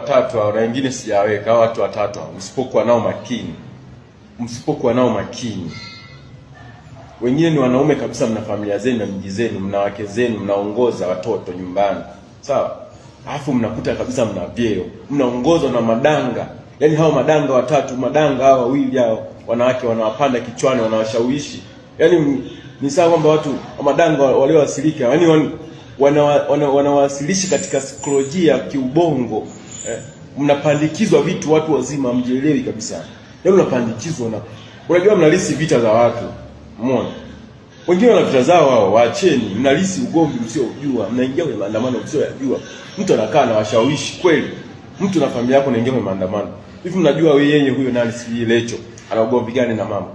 Watatu au wengine sijaweka, hao watu watatu msipokuwa nao makini, wengine ni wanaume kabisa, mna familia zenu na miji zenu, mna wake zenu, mnaongoza watoto nyumbani, sawa? Alafu mnakuta kabisa mna vyeo, mnaongozwa na madanga. Yaani hao madanga watatu, madanga hao wawili hao, wanawake wanawapanda kichwani, wanawashawishi. Yaani ni sawa kwamba watu madanga waliowasilika, yaani wanawasilishi katika psikolojia ya kiubongo. Mnapandikizwa vitu watu wazima mjielewi kabisa. Yaani mnapandikizwa na unajua mnalisi vita za watu. Umeona? Wengine wana vita zao wao, waacheni. Mnalisi ugomvi msiojua, mnaingia kwenye maandamano msiojua. Mtu anakaa na washawishi kweli. Mtu na familia yako anaingia kwenye maandamano. Hivi mnajua wewe yeye huyo nani si Lecho ana ugomvi gani na mama?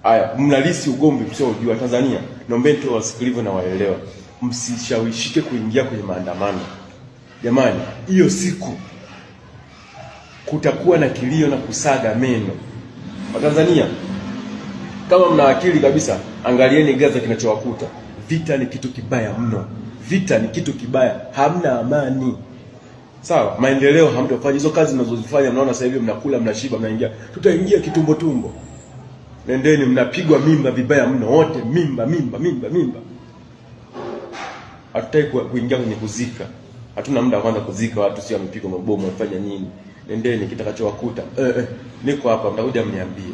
Haya, mnalisi ugomvi msiojua. Tanzania, naombeni tu wasikilivu na waelewa. Msishawishike kuingia kwenye maandamano. Jamani, hiyo siku kutakuwa na kilio na kusaga meno. Watanzania, kama mna akili kabisa, angalieni Gaza kinachowakuta. Vita ni kitu kibaya mno. Vita ni kitu kibaya, hamna amani. Sawa, maendeleo hamtafanya. Hizo kazi mnazozifanya mnaona sasa hivi mnakula, mnashiba, mnaingia. Tutaingia kitumbo tumbo. Nendeni mnapigwa mimba vibaya mno wote, mimba. Hatutaki kuingia kwenye kuzika. Hatuna muda kwanza kuzika watu, sio wamepigwa mabomu wafanya nini. Nendeni kitakachowakuta. Niko hapa, mtakuja mniambie.